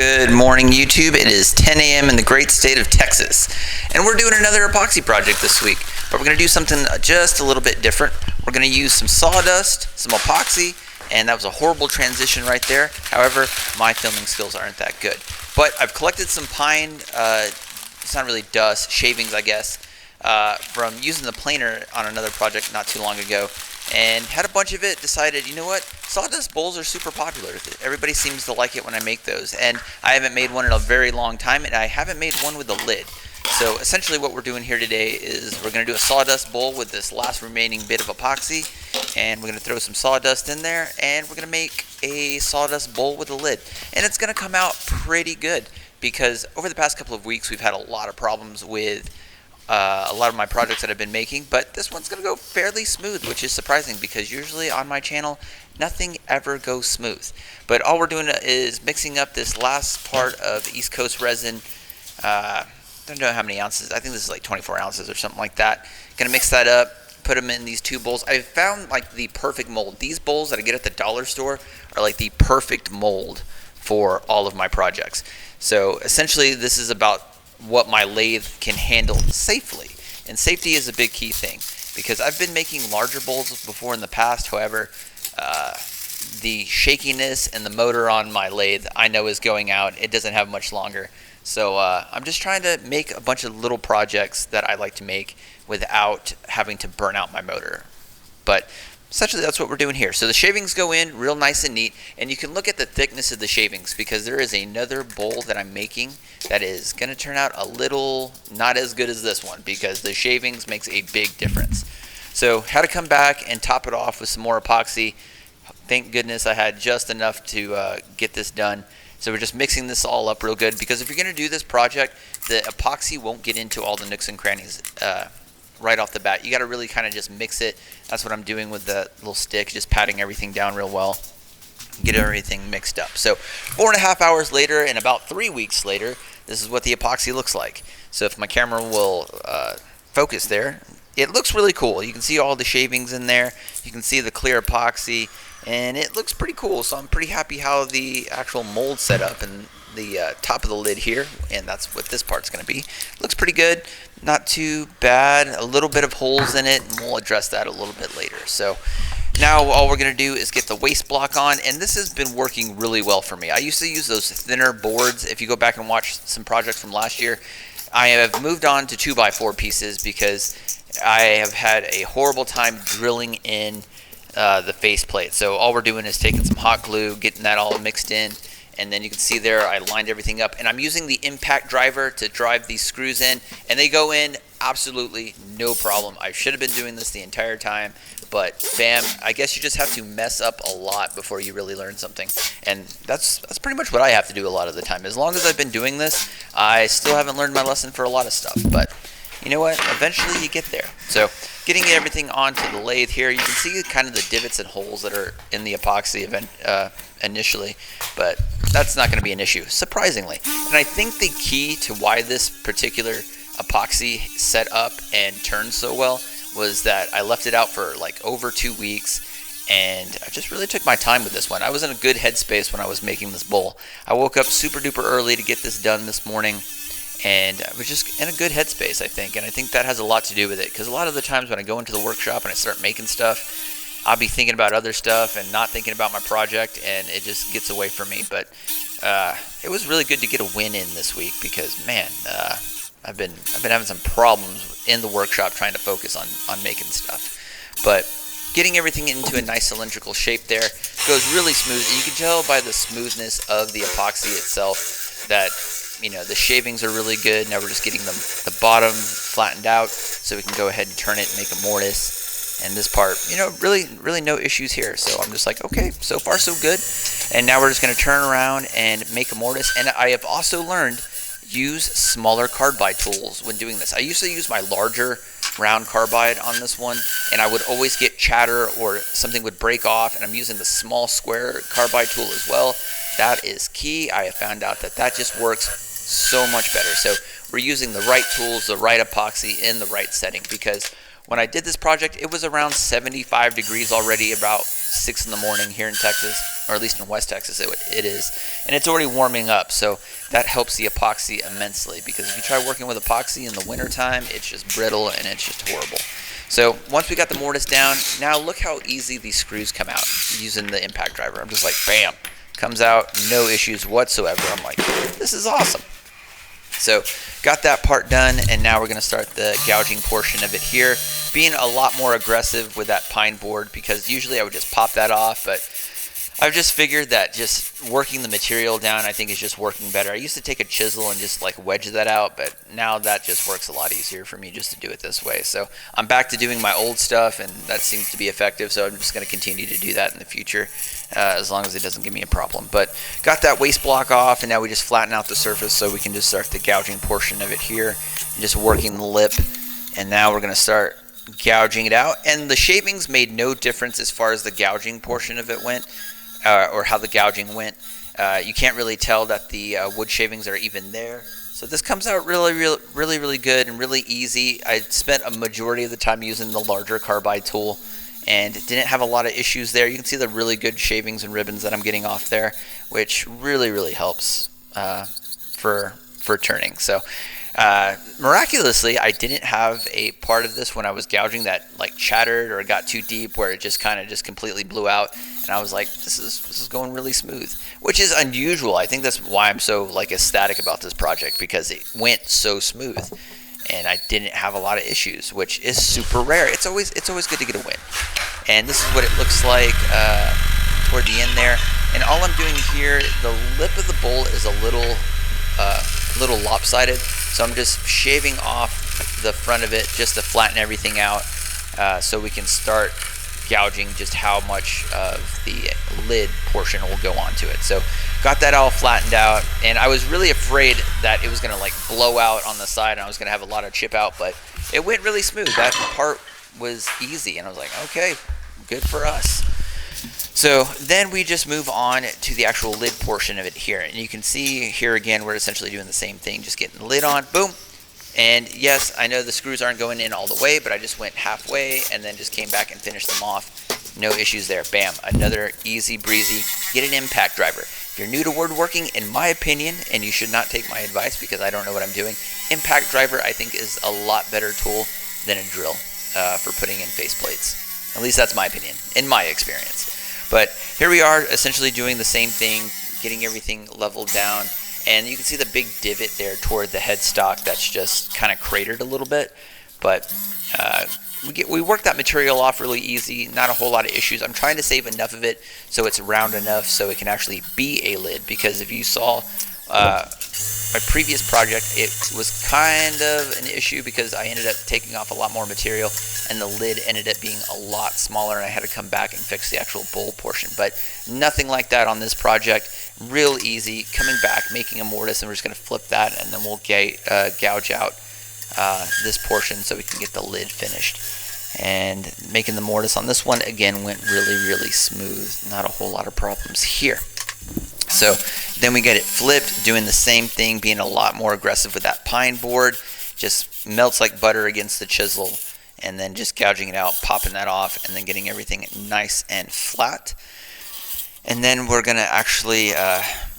Good morning, YouTube. It is 10 a.m. in the great state of Texas, and we're doing another epoxy project this week, but we're going to do something just a little bit different. We're going to use some sawdust, some epoxy, and that was a horrible transition right there. However, my filming skills aren't that good. But I've collected some pine, it's not really dust, shavings, I guess, from using the planer on another project not too long ago, and had a bunch of it. Decided, you know what, sawdust bowls are super popular. Everybody seems to like it when I make those, and I haven't made one in a very long time, and I haven't made one with a lid. So essentially what we're doing here today is we're going to do a sawdust bowl with this last remaining bit of epoxy, and we're going to throw some sawdust in there, and we're going to make a sawdust bowl with a lid. And it's going to come out pretty good, because over the past couple of weeks we've had a lot of problems with a lot of my projects that I've been making, but this one's going to go fairly smooth, which is surprising because usually on my channel nothing ever goes smooth. But all we're doing is mixing up this last part of East Coast resin. I don't know how many ounces. I think this is like 24 ounces or something like that. Gonna mix that up, put them in these two bowls. I found like the perfect mold. These bowls that I get at the dollar store are like the perfect mold for all of my projects. So essentially this is about what my lathe can handle safely, and safety is a big key thing, because I've been making larger bowls before in the past. However, the shakiness and the motor on my lathe I know is going out. It doesn't have much longer, so I'm just trying to make a bunch of little projects that I like to make without having to burn out my motor. But essentially that's what we're doing here. So the shavings go in real nice and neat, and you can look at the thickness of the shavings, because there is another bowl that I'm making that is going to turn out a little not as good as this one, because the shavings makes a big difference. So had to come back and top it off with some more epoxy. Thank goodness I had just enough to get this done. So we're just mixing this all up real good, because if you're going to do this project, the epoxy won't get into all the nooks and crannies right off the bat. You got to really kind of just mix it. That's what I'm doing with the little stick, just patting everything down real well, get everything mixed up. So 4.5 hours later, and about 3 weeks later, this is what the epoxy looks like. So if my camera will focus there, it looks really cool. You can see all the shavings in there. You can see the clear epoxy, and it looks pretty cool. So I'm pretty happy how the actual mold set up, and the top of the lid here, and that's what this part's going to be. Looks pretty good, not too bad. A little bit of holes in it, and we'll address that a little bit later. So now all we're going to do is get the waste block on, and this has been working really well for me. I used to use those thinner boards. If you go back and watch some projects from last year, I have moved on to 2x4 pieces, because I have had a horrible time drilling in the faceplate. So all we're doing is taking some hot glue, getting that all mixed in, and then you can see there I lined everything up, and I'm using the impact driver to drive these screws in, and they go in absolutely no problem. I should have been doing this the entire time, but bam, I guess you just have to mess up a lot before you really learn something, and that's pretty much what I have to do a lot of the time. As long as I've been doing this, I still haven't learned my lesson for a lot of stuff, but you know what, eventually you get there. So getting everything onto the lathe here, you can see kind of the divots and holes that are in the epoxy initially, but that's not going to be an issue, surprisingly. And I think the key to why this particular epoxy set up and turned so well was that I left it out for like over 2 weeks, and I just really took my time with this one. I was in a good headspace when I was making this bowl. I woke up super duper early to get this done this morning, and I was just in a good headspace, I think. And I think that has a lot to do with it, because a lot of the times when I go into the workshop and I start making stuff, I'll be thinking about other stuff and not thinking about my project, and it just gets away from me. But it was really good to get a win in this week, because man, I've been having some problems in the workshop trying to focus on making stuff. But getting everything into a nice cylindrical shape there goes really smooth. You can tell by the smoothness of the epoxy itself that, you know, the shavings are really good. Now we're just getting the bottom flattened out so we can go ahead and turn it and make a mortise. And this part, you know, really no issues here. So I'm just like, okay, so far so good. And now we're just going to turn around and make a mortise. And I have also learned use smaller carbide tools when doing this. I used to use my larger round carbide on this one, and I would always get chatter or something would break off, and I'm using the small square carbide tool as well. That is key. I have found out that just works so much better. So we're using the right tools, the right epoxy in the right setting, because when I did this project, it was around 75 degrees already, about 6 in the morning here in Texas, or at least in West Texas it is, and it's already warming up, so that helps the epoxy immensely, because if you try working with epoxy in the wintertime, it's just brittle and it's just horrible. So once we got the mortise down, now look how easy these screws come out using the impact driver. I'm just like, bam, comes out, no issues whatsoever. I'm like, this is awesome. So got that part done, and now we're going to start the gouging portion of it here, being a lot more aggressive with that pine board, because usually I would just pop that off, but I've just figured that just working the material down, I think, is just working better. I used to take a chisel and just like wedge that out, but now that just works a lot easier for me just to do it this way. So I'm back to doing my old stuff, and that seems to be effective, so I'm just going to continue to do that in the future, as long as it doesn't give me a problem. But got that waste block off, and now we just flatten out the surface so we can just start the gouging portion of it here, and just working the lip. And now we're going to start gouging it out, and the shavings made no difference as far as the gouging portion of it went. Or how the gouging went. You can't really tell that the wood shavings are even there. So this comes out really good and really easy. I spent a majority of the time using the larger carbide tool and didn't have a lot of issues there. You can see the really good shavings and ribbons that I'm getting off there, which really helps for turning. So miraculously, I didn't have a part of this when I was gouging that like chattered or got too deep where it just kind of just completely blew out. And I was like, this is going really smooth, which is unusual. I think that's why I'm so like ecstatic about this project, because it went so smooth and I didn't have a lot of issues, which is super rare. It's always good to get a win. And this is what it looks like toward the end there. And all I'm doing here, the lip of the bowl is a little lopsided, so I'm just shaving off the front of it just to flatten everything out, so we can start gouging just how much of the lid portion will go onto it. So got that all flattened out, and I was really afraid that it was going to like blow out on the side and I was going to have a lot of chip out, but it went really smooth. That part was easy, and I was like, okay, good for us. So then we just move on to the actual lid portion of it here, and you can see here again we're essentially doing the same thing, just getting the lid on, boom. And yes, I know the screws aren't going in all the way, but I just went halfway and then just came back and finished them off. No issues there. Bam, another easy breezy. Get an impact driver. If you're new to woodworking, in my opinion, and you should not take my advice because I don't know what I'm doing, impact driver I think is a lot better tool than a drill for putting in faceplates. At least that's my opinion, in my experience. But here we are essentially doing the same thing, getting everything leveled down. And you can see the big divot there toward the headstock that's just kind of cratered a little bit. But we work that material off really easy, not a whole lot of issues. I'm trying to save enough of it so it's round enough so it can actually be a lid. Because if you saw my previous project, it was kind of an issue because I ended up taking off a lot more material and the lid ended up being a lot smaller, and I had to come back and fix the actual bowl portion. But nothing like that on this project. Real easy, coming back, making a mortise, and we're just going to flip that, and then we'll gouge out this portion so we can get the lid finished. And making the mortise on this one again went really smooth. Not a whole lot of problems here. So then we get it flipped, doing the same thing, being a lot more aggressive with that pine board. Just melts like butter against the chisel, and then just gouging it out, popping that off, and then getting everything nice and flat. And then we're going to actually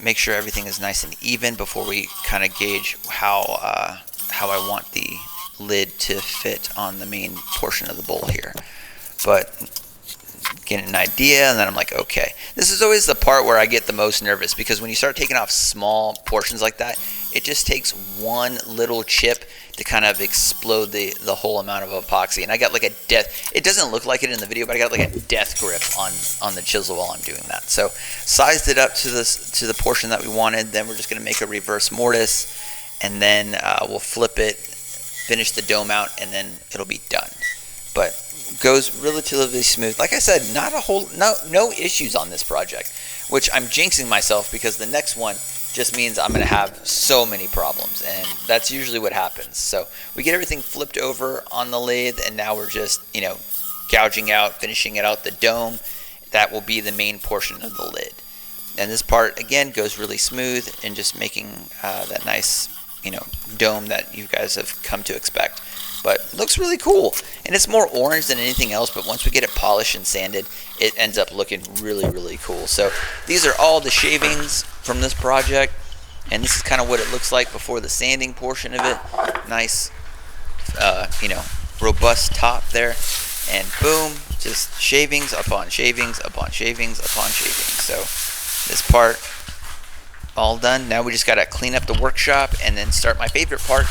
make sure everything is nice and even before we kind of gauge how I want the lid to fit on the main portion of the bowl here. But get an idea, and then I'm like, okay. This is always the part where I get the most nervous, because when you start taking off small portions like that, it just takes one little chip to kind of explode the whole amount of epoxy. And I got like a death, it doesn't look like it in the video, but I got like a death grip on the chisel while I'm doing that. So sized it up to the portion that we wanted. Then we're just going to make a reverse mortise, and then we'll flip it, finish the dome out, and then it'll be done. But goes relatively smooth. Like I said, no issues on this project, which I'm jinxing myself because the next one just means I'm going to have so many problems, and that's usually what happens. So we get everything flipped over on the lathe, and now we're just, gouging out, finishing it out the dome. That will be the main portion of the lid. And this part again goes really smooth, and just making that nice dome that you guys have come to expect. But it looks really cool, and it's more orange than anything else, but once we get it polished and sanded, it ends up looking really, really cool. So these are all the shavings from this project, and this is kind of what it looks like before the sanding portion of it. Nice, robust top there, and boom, just shavings upon shavings upon shavings upon shavings. So this part all done. Now we just got to clean up the workshop and then start my favorite part,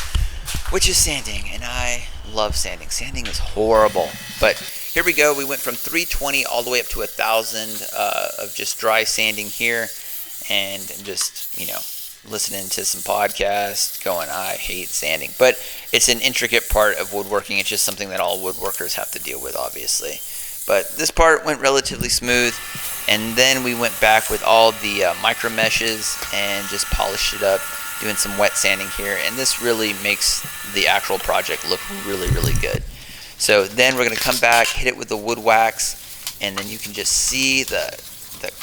which is sanding. And I love sanding. Sanding is horrible, but here we go. We went from 320 all the way up to 1,000 of just dry sanding here, and just listening to some podcasts going, I hate sanding. But it's an intricate part of woodworking. It's just something that all woodworkers have to deal with, obviously. But this part went relatively smooth, and then we went back with all the micro meshes and just polished it up, doing some wet sanding here, and this really makes the actual project look really, really good. So then we're going to come back, hit it with the wood wax, and then you can just see the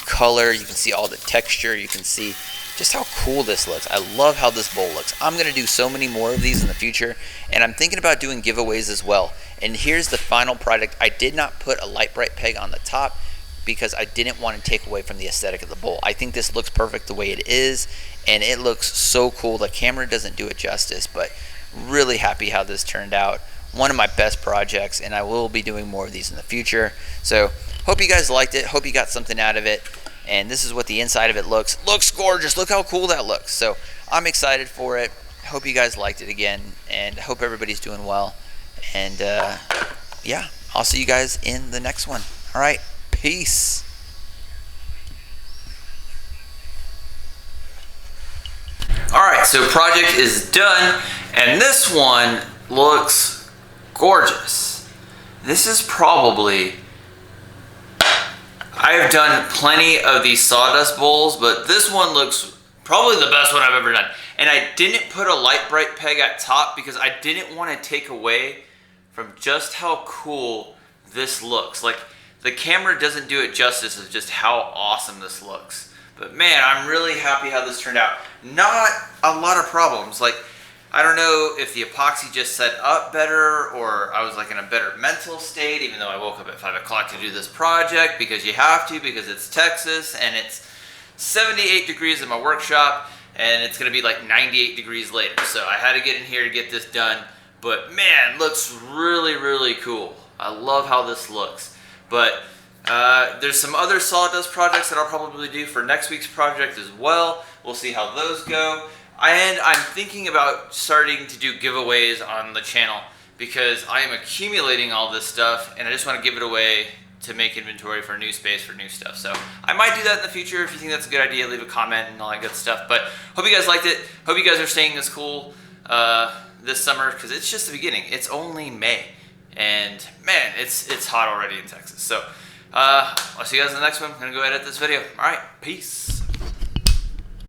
color, you can see all the texture, you can see just how cool this looks. I love how this bowl looks. I'm going to do so many more of these in the future, and I'm thinking about doing giveaways as well. And here's the final product. I did not put a light bright peg on the top because I didn't want to take away from the aesthetic of the bowl. I think this looks perfect the way it is, and it looks so cool. The camera doesn't do it justice, but really happy how this turned out. One of my best projects, and I will be doing more of these in the future. So hope you guys liked it. Hope you got something out of it. And this is what the inside of it looks. Looks gorgeous. Look how cool that looks. So I'm excited for it. Hope you guys liked it again, and hope everybody's doing well. And yeah, I'll see you guys in the next one. All right, peace. All right, so project is done, and this one looks gorgeous. This is probably, I have done plenty of these sawdust bowls, but this one looks probably the best one I've ever done. And I didn't put a light bright peg at top because I didn't want to take away from just how cool this looks. Like, the camera doesn't do it justice of just how awesome this looks. But man, I'm really happy how this turned out. Not a lot of problems. Like, I don't know if the epoxy just set up better, or I was like in a better mental state, even though I woke up at 5 o'clock to do this project, because you have to, because it's Texas and it's 78 degrees in my workshop, and it's gonna be like 98 degrees later. So I had to get in here to get this done. But man, looks really, really cool. I love how this looks. But there's some other sawdust projects that I'll probably do for next week's project as well. We'll see how those go. And I'm thinking about starting to do giveaways on the channel because I am accumulating all this stuff and I just want to give it away to make inventory for new space for new stuff. So I might do that in the future. If you think that's a good idea, leave a comment and all that good stuff. But hope you guys liked it. Hope you guys are staying this cool this summer, because it's just the beginning. It's only May, and man, it's hot already in Texas. So I'll see you guys in the next one. I'm gonna go edit this video. All right, peace.